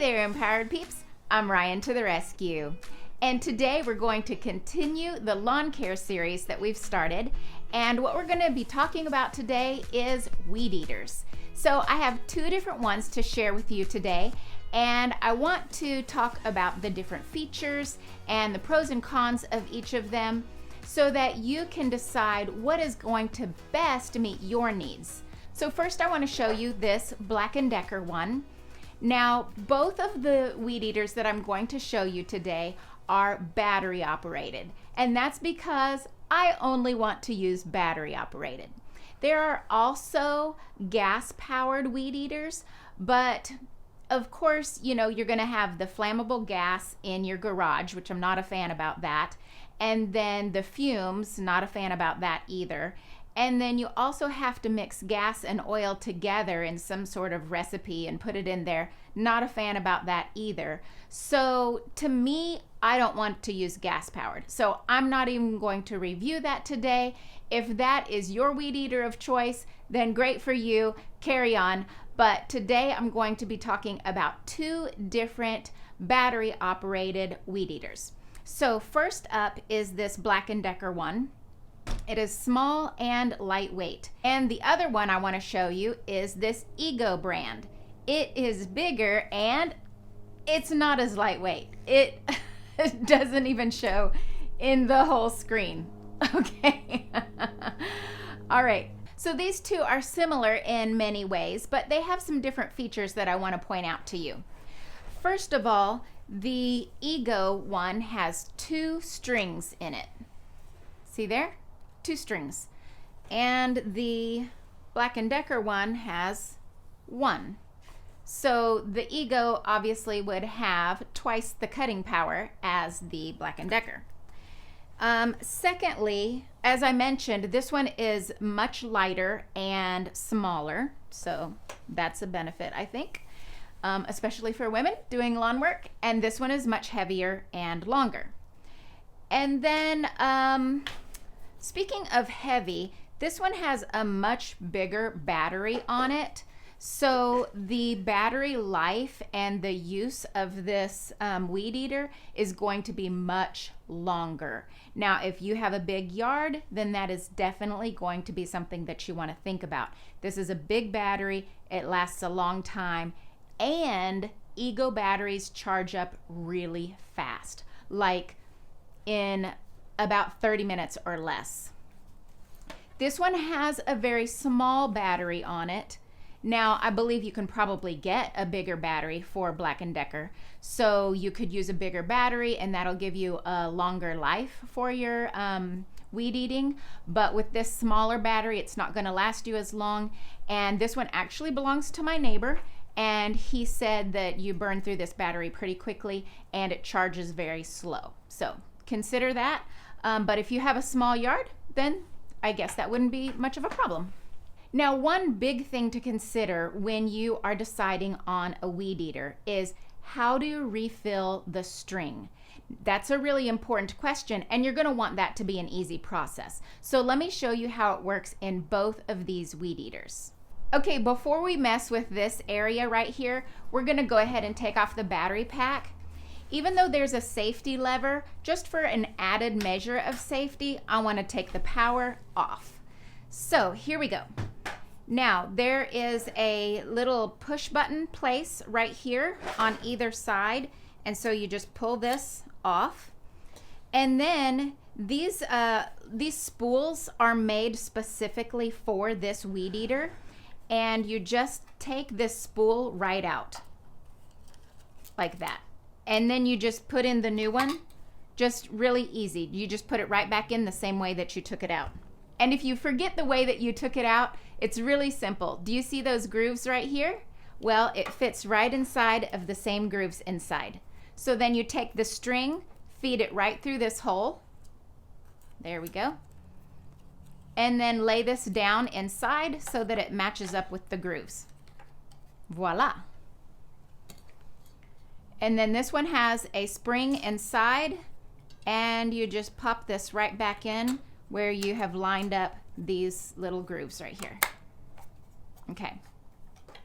there, empowered peeps. I'm Ryan to the rescue. And today we're going to continue the lawn care series that we've started. And what we're going to be talking about today is weed eaters. So I have two different ones to share with you today. And I want to talk about the different features and the pros and cons of each of them so that you can decide what is going to best meet your needs. So first I want to show you this Black & Decker one. Now, both of the weed eaters that I'm going to show you today are battery operated, and that's because I only want to use battery operated. There are also gas powered weed eaters, but of course, you know, you're going to have the flammable gas in your garage, which I'm not a fan about that, and then the fumes, not a fan about that either. And then you also have to mix gas and oil together in some sort of recipe and put it in there. Not a fan about that either. So to me, I don't want to use gas powered. So I'm not even going to review that today. If that is your weed eater of choice, then great for you, carry on. But today I'm going to be talking about two different battery operated weed eaters. So first up is this Black & Decker one. It is small and lightweight. And the other one I want to show you is this Ego brand. It is bigger and it's not as lightweight. It doesn't even show in the whole screen. Okay. All right. So these two are similar in many ways, but they have some different features that I want to point out to you. First of all, the Ego one has 2 strings in it. See there? 2 strings. And the Black & Decker one has 1. So the Ego obviously would have twice the cutting power as the Black & Decker. Secondly, as I mentioned, this one is much lighter and smaller. So that's a benefit, I think, especially for women doing lawn work. And this one is much heavier and longer. And then, speaking of heavy, this one has a much bigger battery on it. So the battery life and the use of this weed eater is going to be much longer. Now, if you have a big yard, then that is definitely going to be something that you want to think about. This is a big battery. It lasts a long time. And Ego batteries charge up really fast, like in about 30 minutes or less. This one has a very small battery on it. Now, I believe you can probably get a bigger battery for Black & Decker. So you could use a bigger battery and that'll give you a longer life for your weed eating. But with this smaller battery, it's not going to last you as long. And this one actually belongs to my neighbor. And he said that you burn through this battery pretty quickly and it charges very slow. So consider that. But if you have a small yard, then I guess that wouldn't be much of a problem. Now, one big thing to consider when you are deciding on a weed eater is how do you refill the string? That's a really important question, and you're going to want that to be an easy process. So let me show you how it works in both of these weed eaters. Okay, before we mess with this area right here, we're going to go ahead and take off the battery pack. Even though there's a safety lever, just for an added measure of safety, I want to take the power off. So here we go. Now, there is a little push button place right here on either side. And so you just pull this off. And then these spools are made specifically for this weed eater. And you just take this spool right out like that. And then you just put in the new one. Just really easy. You just put it right back in the same way that you took it out. And if you forget the way that you took it out, it's really simple. Do you see those grooves right here? Well, it fits right inside of the same grooves inside. So then you take the string, feed it right through this hole. There we go. And then lay this down inside so that it matches up with the grooves. Voila. And then this one has a spring inside, and you just pop this right back in where you have lined up these little grooves right here. Okay,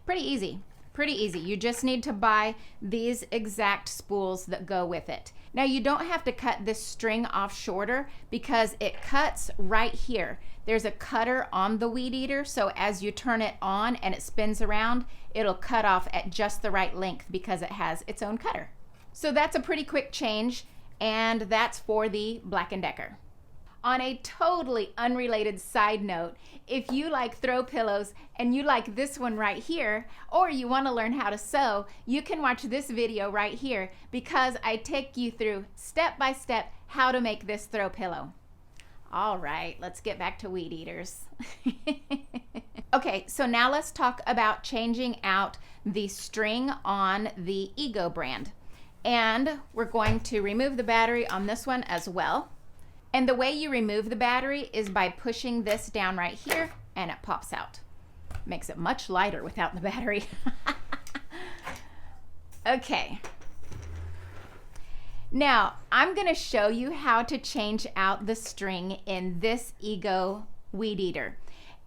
pretty easy Pretty easy. You just need to buy these exact spools that go with it. Now you don't have to cut this string off shorter because it cuts right here. There's a cutter on the Weed Eater, so as you turn it on and it spins around, it'll cut off at just the right length because it has its own cutter. So that's a pretty quick change, and that's for the Black & Decker. On a totally unrelated side note, if you like throw pillows and you like this one right here, or you want to learn how to sew, you can watch this video right here because I take you through step by step how to make this throw pillow. All right, let's get back to Weed Eaters. Okay, so now let's talk about changing out the string on the Ego brand. And we're going to remove the battery on this one as well. And the way you remove the battery is by pushing this down right here and it pops out. Makes it much lighter without the battery. Okay. Now, I'm going to show you how to change out the string in this Ego Weed Eater.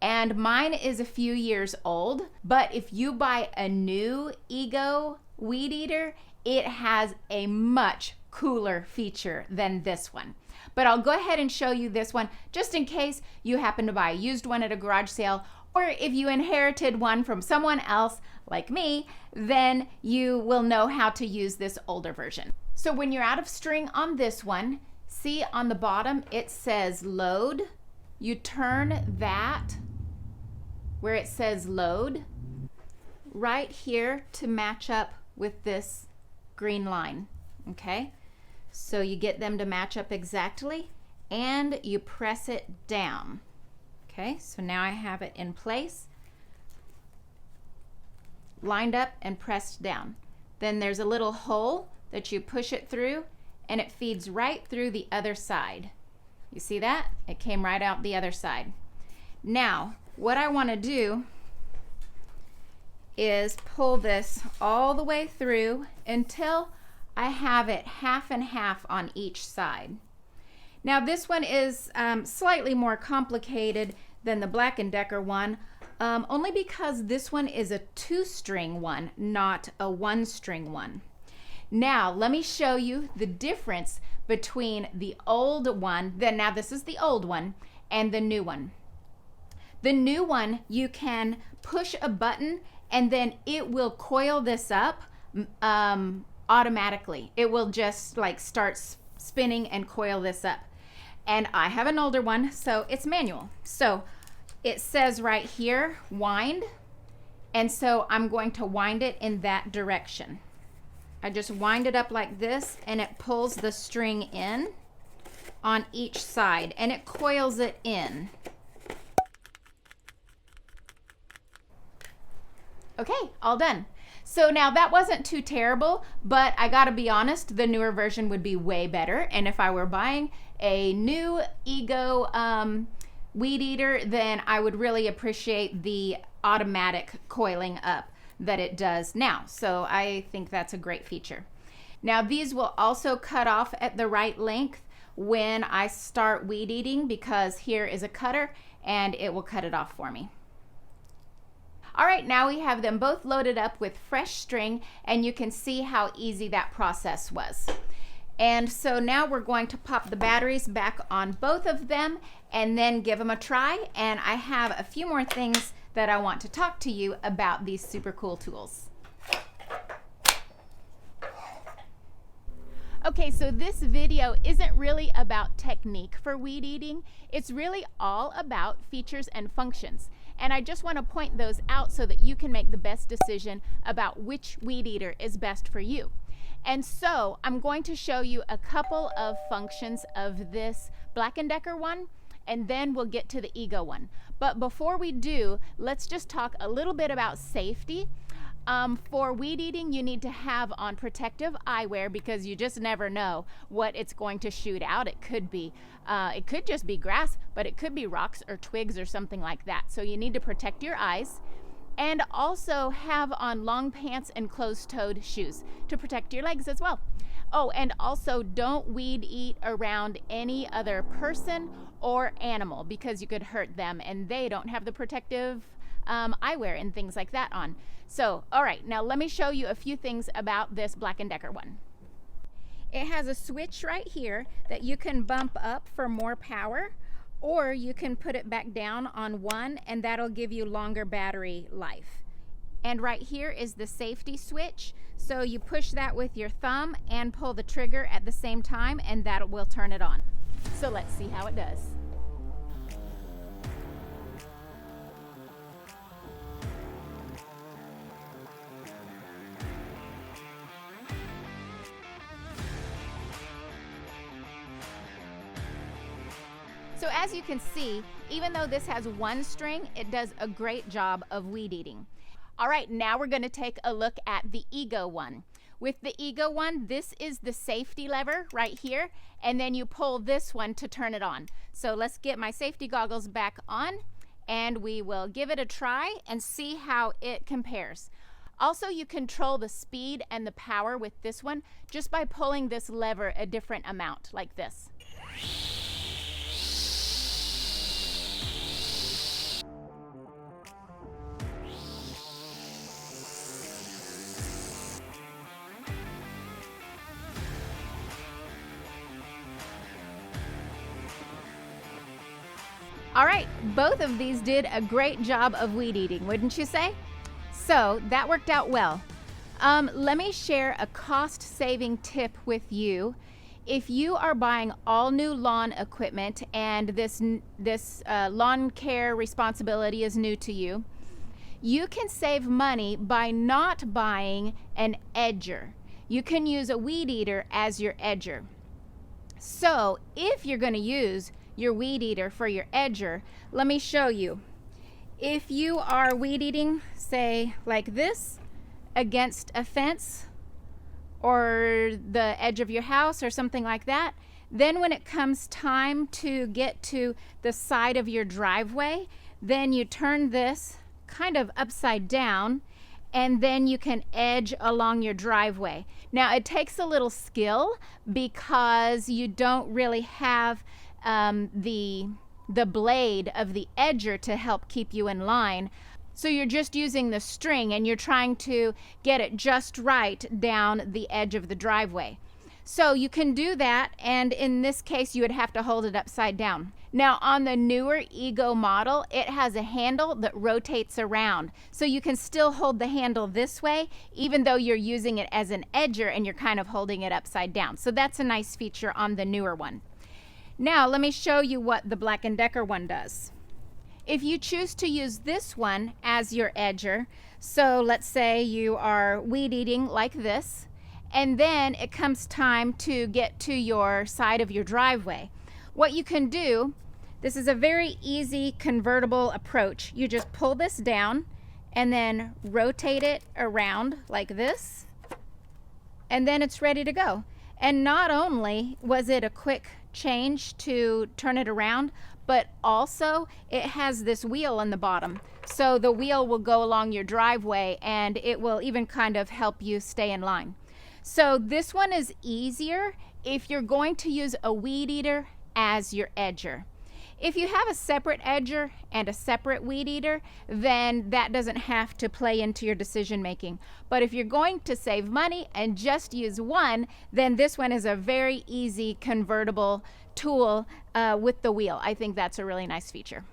And mine is a few years old, but if you buy a new Ego Weed Eater, it has a much cooler feature than this one. But I'll go ahead and show you this one just in case you happen to buy a used one at a garage sale, or if you inherited one from someone else like me, then you will know how to use this older version. So when you're out of string on this one, see on the bottom it says load. You turn that where it says load right here to match up with this green line. Okay, so you get them to match up exactly and you press it down. Okay, so now I have it in place, lined up and pressed down. Then there's a little hole that you push it through and it feeds right through the other side. You see that? It came right out the other side. Now, what I want to do is pull this all the way through until I have it half and half on each side. Now this one is slightly more complicated than the Black & Decker one, only because this one is a 2-string one, not a 1-string one. Now let me show you the difference between the old one, now this is the old one, and the new one. The new one, you can push a button and then it will coil this up automatically. It will just like start spinning and coil this up. And I have an older one, so it's manual. So it says right here, wind. And so I'm going to wind it in that direction. I just wind it up like this and it pulls the string in on each side and it coils it in. Okay, all done. So now that wasn't too terrible, but I gotta be honest, the newer version would be way better. And if I were buying a new Ego Weed Eater, then I would really appreciate the automatic coiling up that it does now. So I think that's a great feature. Now these will also cut off at the right length when I start weed eating, because here is a cutter and it will cut it off for me. All right, now we have them both loaded up with fresh string, and you can see how easy that process was. And so now we're going to pop the batteries back on both of them and then give them a try. And I have a few more things that I want to talk to you about these super cool tools. Okay, so this video isn't really about technique for weed eating. It's really all about features and functions. And I just want to point those out so that you can make the best decision about which weed eater is best for you. And so I'm going to show you a couple of functions of this Black & Decker one, and then we'll get to the Ego one. But before we do, let's just talk a little bit about safety. For weed eating, you need to have on protective eyewear because you just never know what it's going to shoot out. It could just be grass, but it could be rocks or twigs or something like that. So you need to protect your eyes, and also have on long pants and closed-toed shoes to protect your legs as well. Oh, and also don't weed eat around any other person or animal because you could hurt them and they don't have the protective eyewear and things like that on. So, all right, now let me show you a few things about this Black & Decker one. It has a switch right here that you can bump up for more power, or you can put it back down on one and that'll give you longer battery life. And right here is the safety switch. So you push that with your thumb and pull the trigger at the same time and that will turn it on. So let's see how it does. So as you can see, even though this has one string, it does a great job of weed eating. All right, now we're going to take a look at the Ego one. With the Ego one, this is the safety lever right here, and then you pull this one to turn it on. So let's get my safety goggles back on, and we will give it a try and see how it compares. Also, you control the speed and the power with this one just by pulling this lever a different amount, like this. All right, both of these did a great job of weed eating, wouldn't you say? So that worked out well. Let me share a cost-saving tip with you. If you are buying all new lawn equipment and this lawn care responsibility is new to you, you can save money by not buying an edger. You can use a weed eater as your edger. So if you're going to use your weed eater for your edger, let me show you. If you are weed eating, say like this, against a fence or the edge of your house or something like that, then when it comes time to get to the side of your driveway, then you turn this kind of upside down and then you can edge along your driveway. Now it takes a little skill because you don't really have the blade of the edger to help keep you in line. So you're just using the string and you're trying to get it just right down the edge of the driveway. So you can do that, and in this case you would have to hold it upside down. Now on the newer Ego model, it has a handle that rotates around. So you can still hold the handle this way even though you're using it as an edger and you're kind of holding it upside down. So that's a nice feature on the newer one. Now let me show you what the Black & Decker one does. If you choose to use this one as your edger, so let's say you are weed eating like this, and then it comes time to get to your side of your driveway. What you can do, this is a very easy convertible approach. You just pull this down and then rotate it around like this, and then it's ready to go. And not only was it a quick change to turn it around, but also it has this wheel on the bottom. So the wheel will go along your driveway and it will even kind of help you stay in line. So this one is easier if you're going to use a weed eater as your edger. If you have a separate edger and a separate weed eater, then that doesn't have to play into your decision making. But if you're going to save money and just use one, then this one is a very easy convertible tool with the wheel. I think that's a really nice feature.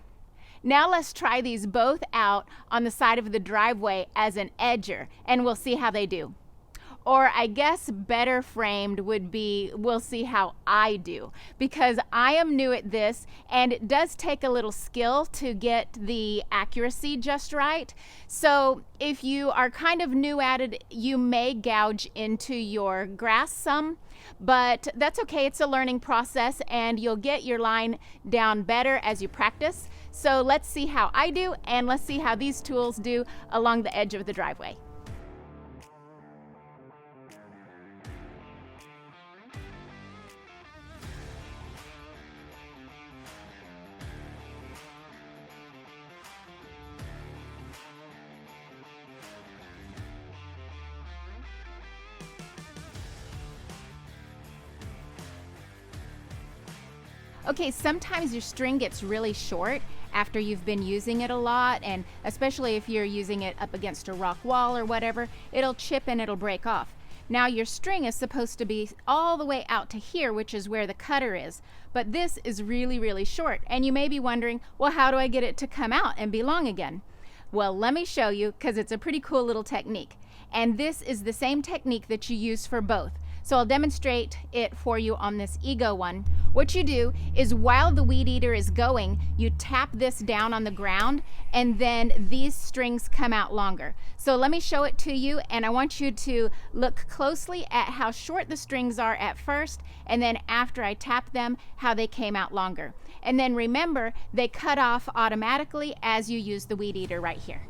Now let's try these both out on the side of the driveway as an edger, and we'll see how they do. Or I guess better framed would be, we'll see how I do, because I am new at this and it does take a little skill to get the accuracy just right. So if you are kind of new at it, you may gouge into your grass some, but that's okay. It's a learning process and you'll get your line down better as you practice. So let's see how I do, and let's see how these tools do along the edge of the driveway. Okay, sometimes your string gets really short after you've been using it a lot, and especially if you're using it up against a rock wall or whatever, it'll chip and it'll break off. Now your string is supposed to be all the way out to here, which is where the cutter is, but this is really, really short, and you may be wondering, well, how do I get it to come out and be long again? Well, let me show you, because it's a pretty cool little technique, and this is the same technique that you use for both. So I'll demonstrate it for you on this Ego one. What you do is, while the weed eater is going, you tap this down on the ground, and then these strings come out longer. So let me show it to you, and I want you to look closely at how short the strings are at first, and then after I tap them, how they came out longer. And then remember, they cut off automatically as you use the weed eater right here.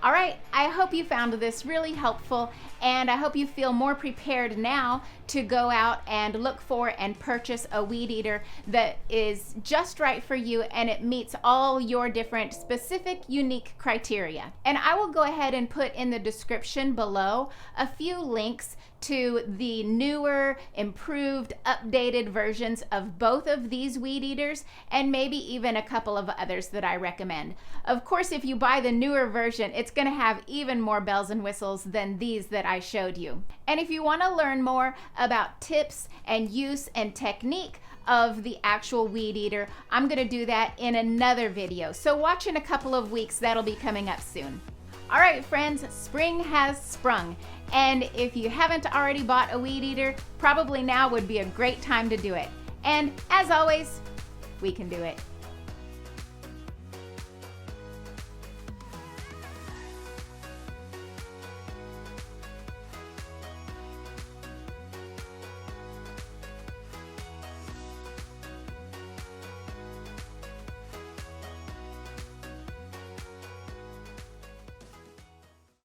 All right, I hope you found this really helpful, and I hope you feel more prepared now to go out and look for and purchase a weed eater that is just right for you, and it meets all your different specific, unique criteria. And I will go ahead and put in the description below a few links to the newer, improved, updated versions of both of these weed eaters, and maybe even a couple of others that I recommend. Of course, if you buy the newer version, it's going to have even more bells and whistles than these that I showed you. And if you want to learn more about tips and use and technique of the actual weed eater, I'm going to do that in another video. So watch in a couple of weeks, that'll be coming up soon. All right, friends, spring has sprung. And if you haven't already bought a weed eater, probably now would be a great time to do it. And as always, we can do it.